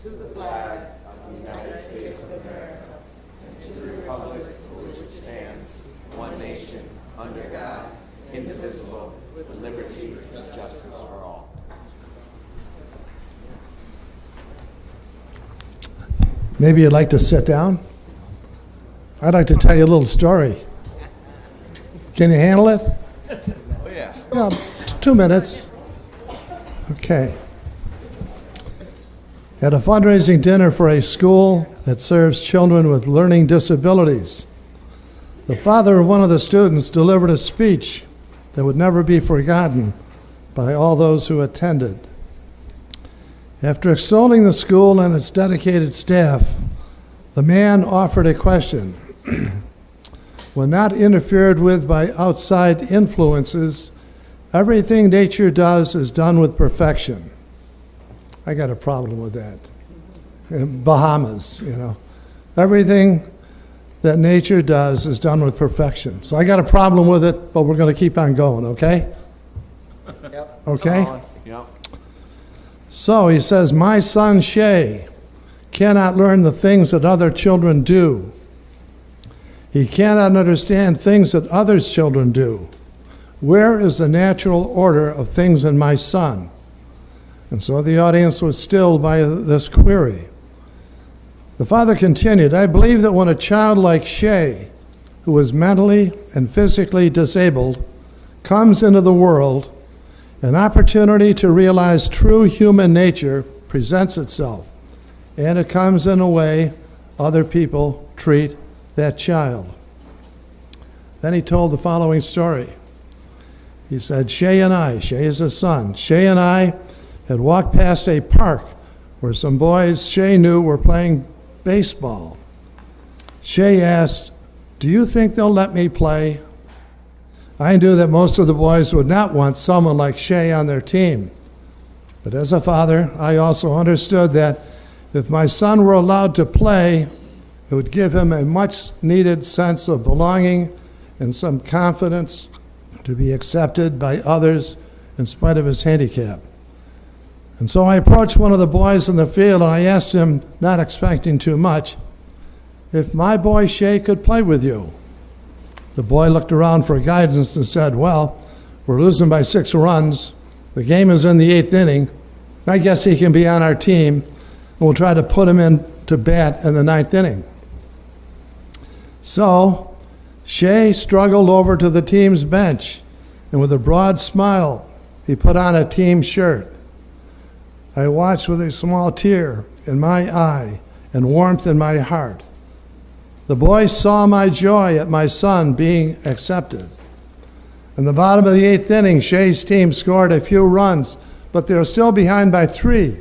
to the flag of the United States of America, and to the republic for which it stands, one nation, under God, indivisible, with liberty and justice for all. Maybe you'd like to sit down? I'd like to tell you a little story. Can you handle it? Oh, yes. Yeah, 2 minutes. Okay. At a fundraising dinner for a school that serves children with learning disabilities, the father of one of the students delivered a speech that would never be forgotten by all those who attended. After extolling the school and its dedicated staff, the man offered a question. When not interfered with by outside influences, everything nature does is done with perfection. I got a problem with that. In Bahamas, Everything that nature does is done with perfection. So I got a problem with it, but we're going to keep on going, okay? Yep. Okay? Yep. So he says, my son Shay cannot learn the things that other children do. He cannot understand things that others' children do. Where is the natural order of things in my son? And so the audience was stilled by this query. The father continued, I believe that when a child like Shay, who is mentally and physically disabled, comes into the world, an opportunity to realize true human nature presents itself, and it comes in a way other people treat that child. Then he told the following story. He said, Shay is his son, Shay and I had walked past a park where some boys Shay knew were playing baseball. Shay asked, do you think they'll let me play? I knew that most of the boys would not want someone like Shay on their team. But as a father, I also understood that if my son were allowed to play, it would give him a much-needed sense of belonging and some confidence to be accepted by others in spite of his handicap. And so I approached one of the boys in the field and I asked him, not expecting too much, if my boy Shay could play with you. The boy looked around for guidance and said, well, we're losing by 6 runs. The game is in the 8th inning. I guess he can be on our team, and we'll try to put him in to bat in the 9th inning. So Shay struggled over to the team's bench, and with a broad smile, he put on a team shirt. I watched with a small tear in my eye and warmth in my heart. The boys saw my joy at my son being accepted. In the bottom of the 8th inning, Shay's team scored a few runs, but they were still behind by 3.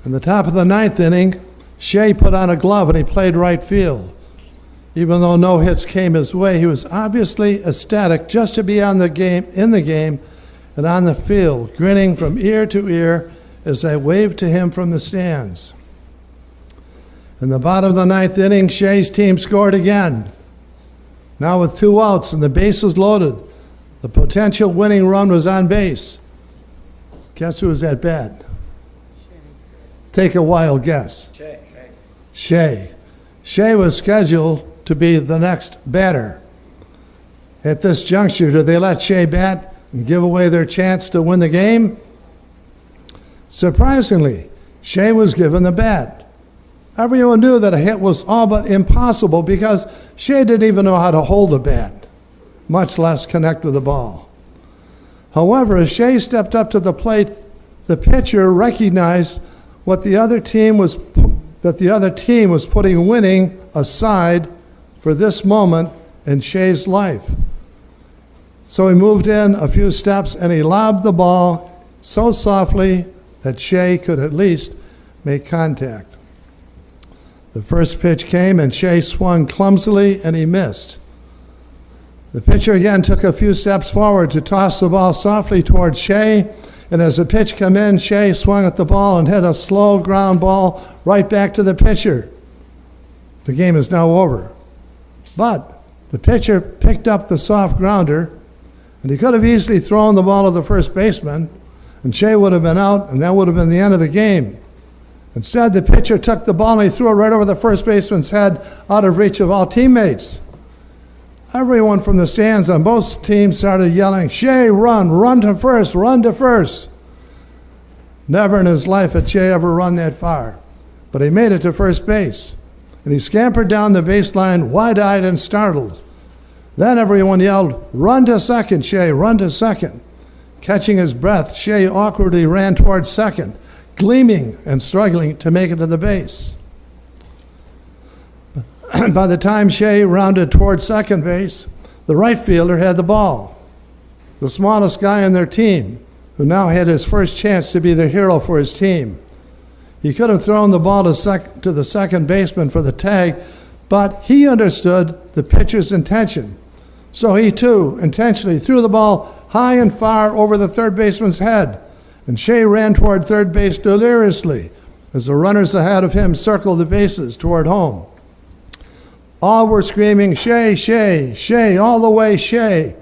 In the top of the 9th inning, Shay put on a glove and he played right field. Even though no hits came his way, he was obviously ecstatic just to be in the game and on the field, grinning from ear to ear as I waved to him from the stands. In the bottom of the 9th inning, Shay's team scored again. Now with 2 outs and the bases loaded, the potential winning run was on base. Guess who was at bat? Take a wild guess. Shay. Shay was scheduled to be the next batter. At this juncture, did they let Shay bat and give away their chance to win the game? Surprisingly, Shay was given the bat. Everyone knew that a hit was all but impossible because Shay didn't even know how to hold the bat, much less connect with the ball. However, as Shay stepped up to the plate, the pitcher recognized that the other team was putting winning aside for this moment in Shay's life. So he moved in a few steps and he lobbed the ball so softly that Shay could at least make contact. The first pitch came and Shay swung clumsily and he missed. The pitcher again took a few steps forward to toss the ball softly towards Shay, and as the pitch came in, Shay swung at the ball and hit a slow ground ball right back to the pitcher. The game is now over. But the pitcher picked up the soft grounder, and he could have easily thrown the ball to the first baseman, and Shay would have been out, and that would have been the end of the game. Instead, the pitcher took the ball and he threw it right over the first baseman's head, out of reach of all teammates. Everyone from the stands on both teams started yelling, "Shea, run to first, run to first." Never in his life had Shea ever run that far, but he made it to first base, and he scampered down the baseline wide-eyed and startled. Then everyone yelled, "Run to second, Shea, run to second." Catching his breath, Shea awkwardly ran towards second, gleaming and struggling to make it to the base. By the time Shea rounded towards second base, the right fielder had the ball, the smallest guy on their team, who now had his first chance to be the hero for his team. He could have thrown the ball to the second baseman for the tag, but he understood the pitcher's intention. So he, too, intentionally threw the ball high and far over the third baseman's head, and Shea ran toward third base deliriously as the runners ahead of him circled the bases toward home. All were screaming, "Shea, Shea, Shea, all the way, Shea."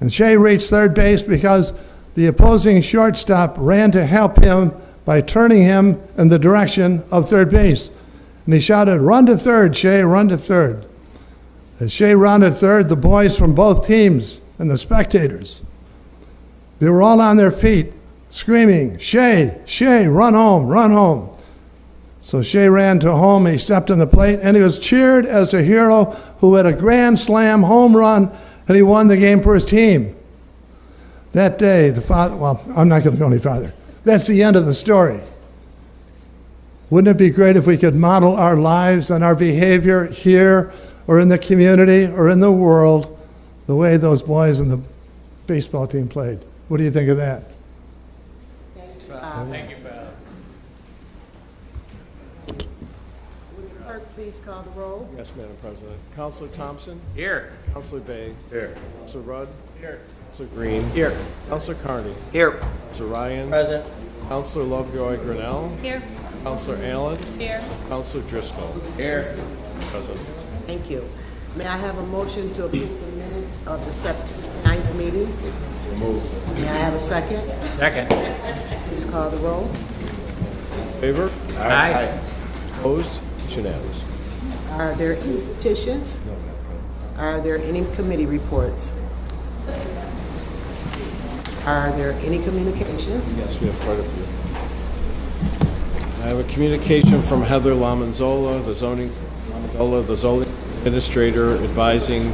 And Shea reached third base because the opposing shortstop ran to help him by turning him in the direction of third base. And he shouted, "Run to third, Shea, run to third." As Shea rounded third, the boys from both teams and the spectators, they were all on their feet, screaming, "Shea, Shea, run home, run home." So Shea ran to home, he stepped on the plate, and he was cheered as a hero who had a grand slam home run, and he won the game for his team. That day, I'm not going to go any farther. That's the end of the story. Wouldn't it be great if we could model our lives and our behavior here or in the community or in the world the way those boys in the baseball team played? What do you think of that? Thank you, Bob. Would the clerk please call the roll? Yes, Madam President. Councilor Thompson? Here. Councilor Bay? Here. Councilor Rudd? Here. Councilor Green? Here. Councilor Carney? Here. Councilor Ryan? Present. Councilor Lovejoy Grinnell? Here. Councilor Allen? Here. Councilor Driscoll? Here. Present. Thank you. May I have a motion to approve the minutes of the September 9th meeting? May I have a second? Second. Please call the roll. Favor? Aye. Opposed? It's unanimous. Are there any petitions? Are there any committee reports? Are there any communications? Yes, we have quite a few. I have a communication from Heather Lamanzola, the zoning administrator, advising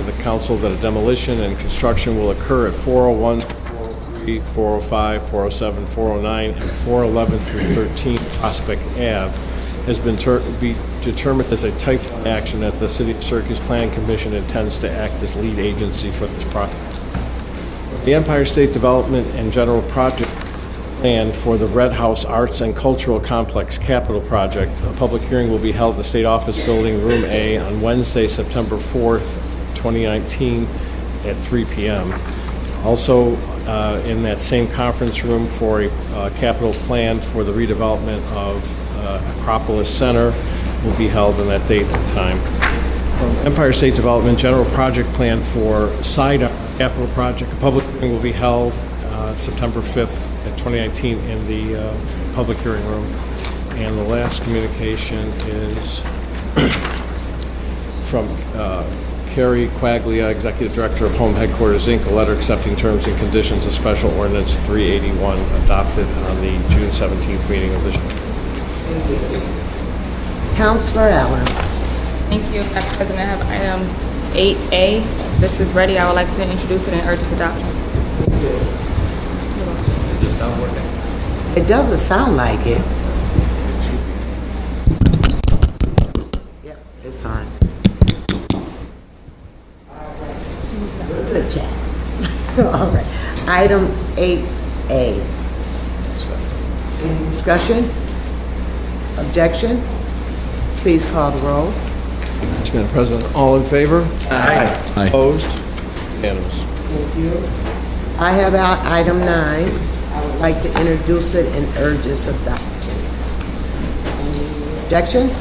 the council that a demolition and construction will occur at 401, 403, 405, 407, 409, and 411 through 13 Prospect Ave has been determined as a type of action that the City of Syracuse Planning Commission intends to act as lead agency for this project. The Empire State Development and General Project Plan for the Red House Arts and Cultural Complex Capital Project. A public hearing will be held at the State Office Building, Room A, on Wednesday, September 4th, 2019, at 3 p.m. Also, in that same conference room for a capital plan for the redevelopment of Acropolis Center will be held on that date and time. Empire State Development General Project Plan for Side Capital Project. A public hearing will be held September 5th at 2019 in the public hearing room. And the last communication is from Carrie Quaglia, Executive Director of Home Headquarters, Inc., a letter accepting terms and conditions of Special Ordinance 381 adopted on the June 17th meeting of this year. Councilor Allen. Thank you, Madam President. I have item 8A. This is ready. I would like to introduce it and urge its adoption. Does this sound working? It doesn't sound like it. Yep, it's on. Good chat. All right. Item 8A. Any discussion? Objection? Please call the roll. Yes, Madam President. All in favor? Aye. Opposed? Unanimous. Thank you. I have item 9. I would like to introduce it and urge its adoption. Objections?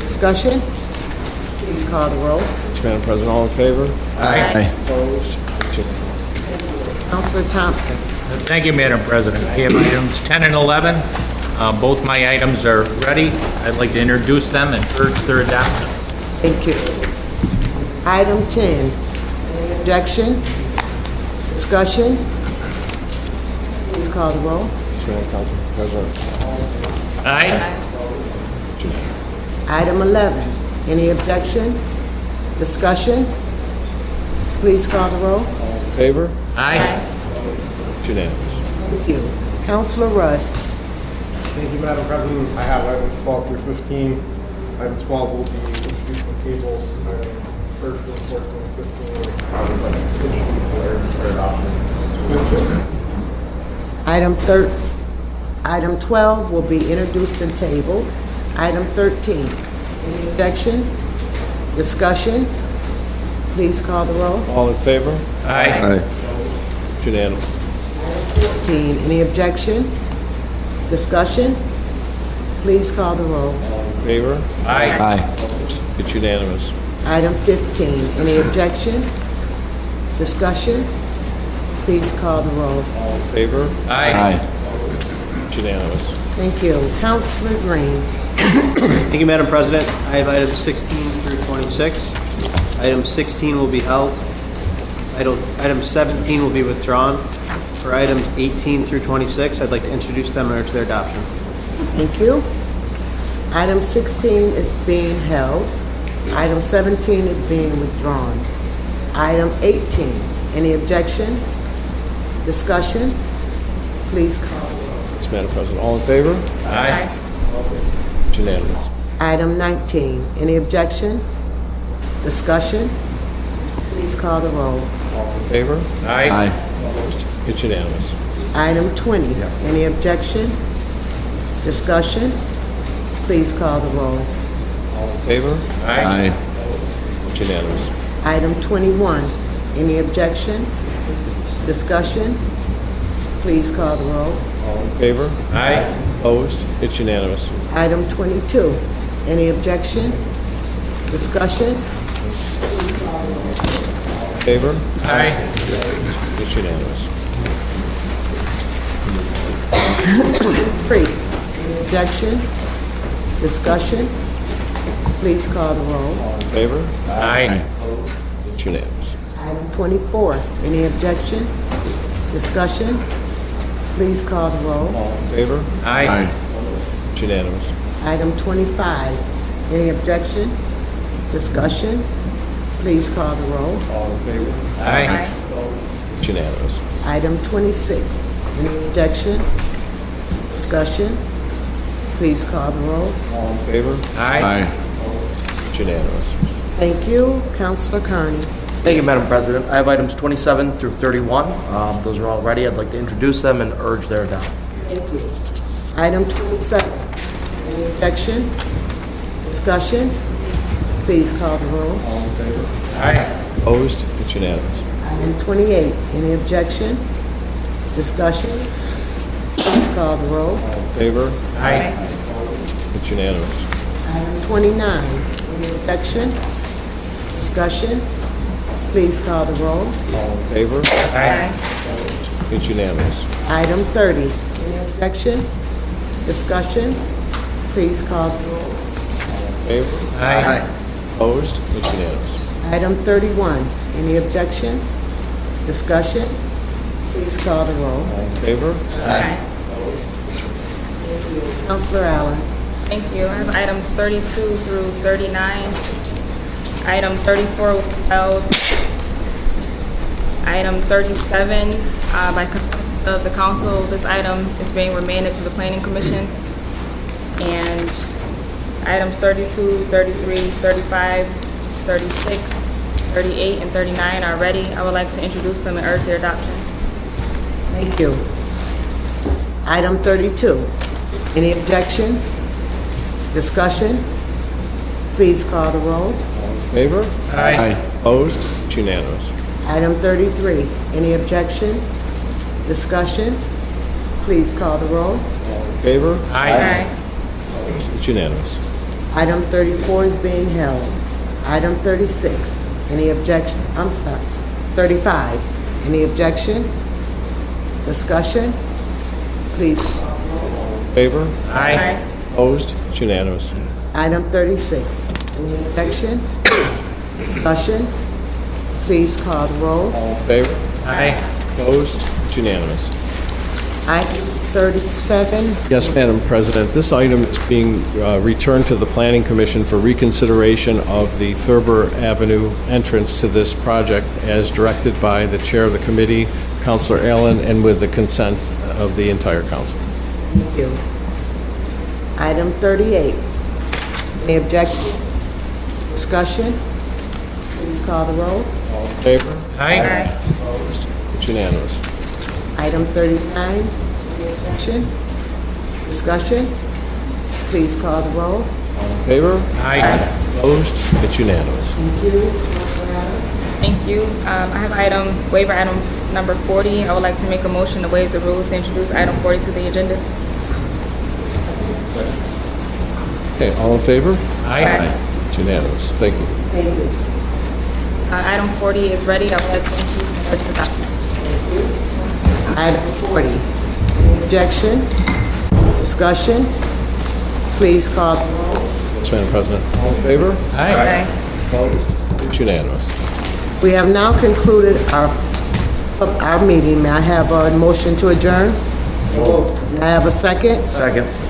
Discussion? Please call the roll. Yes, Madam President. All in favor? Aye. Opposed? Councilor Thompson. Thank you, Madam President. I have items 10 and 11. Both my items are ready. I'd like to introduce them and urge their adoption. Thank you. Item 10, objection, discussion. Please call the roll. Mr. Mayor, Council President. Aye. It's unanimous. Item 11, any objection, discussion. Please call the roll. All in favor? Aye. It's unanimous. Thank you. Councilor Rudd. Thank you, Madam President. I have items 12 through 15. Item 12 will be introduced from table. Item 13, 14, and 15 will be introduced for adoption. Item 12 will be introduced and tabled. Item 13, any objection, discussion. Please call the roll. All in favor? Aye. It's unanimous. 14, any objection, discussion. Please call the roll. All in favor? Aye. It's unanimous. Item 15, any objection, discussion. Please call the roll. All in favor? Aye. It's unanimous. Thank you. Councilor Green. Thank you, Madam President. I have items 16 through 26. Item 16 will be held. Item 17 will be withdrawn. For items 18 through 26, I'd like to introduce them and urge their adoption. Thank you. Item 16 is being held. Item 17 is being withdrawn. Item 18, any objection, discussion? Please call. Yes, Madam President. All in favor? Aye. It's unanimous. Item 19, any objection, discussion? Please call the roll. All in favor? Aye. It's unanimous. Item 20, any objection, discussion? Please call the roll. All in favor? Aye. It's unanimous. Item 21, any objection, discussion? Please call the roll. All in favor? Aye. Opposed? It's unanimous. Item 22, any objection, discussion? Favor? Aye. It's unanimous. 3, any objection, discussion? Please call the roll. All in favor? Aye. It's unanimous. Item 24, any objection, discussion? Please call the roll. All in favor? Aye. It's unanimous. Item 25, any objection, discussion? Please call the roll. All in favor? Aye. It's unanimous. Item 26, any objection, discussion? Please call the roll. All in favor? Aye. It's unanimous. Thank you. Councilor Carney. Thank you, Madam President. I have items 27 through 31. Those are all ready. I'd like to introduce them and urge their adoption. Thank you. Item 27, any objection, discussion? Please call the roll. All in favor? Aye. Opposed? It's unanimous. Item 28, any objection, discussion? Please call the roll. All in favor? Aye. It's unanimous. Item 29, any objection, discussion? Please call the roll. All in favor? Aye. It's unanimous. Item 30, any objection, discussion? Please call the roll. Favor? Aye. Opposed? It's unanimous. Item 31, any objection, discussion? Please call the roll. All in favor? Aye. Councilor Allen. Thank you. I have items 32 through 39. Item 34 will be held. Item 37, by consent of the council, this item is being remanded to the planning commission. And items 32, 33, 35, 36, 38, and 39 are ready. I would like to introduce them and urge their adoption. Thank you. Item 32, any objection, discussion? Please call the roll. All in favor? Aye. Opposed? It's unanimous. Item 33, any objection, discussion? Please call the roll. All in favor? Aye. It's unanimous. Item 34 is being held. Item 36, any objection, 35, any objection, discussion? Please call the roll. Favor? Aye. Opposed? It's unanimous. Item 36, any objection? Discussion? Please call the roll. All in favor? Aye. Opposed? It's unanimous. Item 37, Yes, Madam President, this item is being returned to the Planning Commission for reconsideration of the Thurber Avenue entrance to this project as directed by the Chair of the Committee, Councilor Allen, and with the consent of the entire council. thank you. Item 38, any objection? Discussion? Please call the roll. All in favor? Aye. Opposed? It's unanimous. Item 39, any objection? Discussion? Please call the roll. All in favor? Aye. Opposed? It's unanimous. Thank you. I have waiver item number 40. I would like to make a motion to waive the rules to introduce item 40 to the agenda. Okay, all in favor? Aye. It's unanimous. Thank you. Thank you. Item 40 is ready. I would like to introduce the document. Item 40, any objection? Discussion? Please call the roll. Yes, Madam President. All in favor? Aye. Opposed? It's unanimous. We have now concluded our meeting. May I have a motion to adjourn? May I have a second? Second.